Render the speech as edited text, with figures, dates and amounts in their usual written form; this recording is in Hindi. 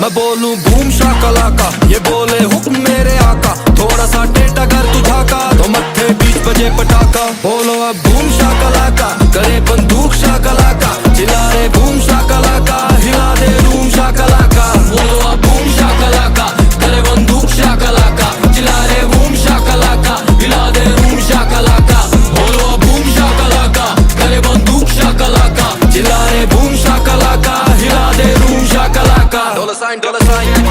मैं बोलूं बूम शाकलाका, ये बोले हुक्म मेरे आका। थोड़ा सा टेढ़ा कर तू झाका, तो मत्थे बीच बजे पटाखा। बोलो अब बूम शाकलाका, करे बंदूक शाकलाका। चिल्ला रे बूम शाकलाका, हिला दे रूम शाकलाका। बोलो अब बूम शाकलाका, करे बंदूक शाकलाका। चिल्ला रे बूम शाकलाका, हिला दे रूम शाकलाका। बोलो अब बूम शाकलाका, करे बंदूक शाकलाका। चिल्ला रे बूम शाकलाका, हिला दे रूम शाकलाका। $,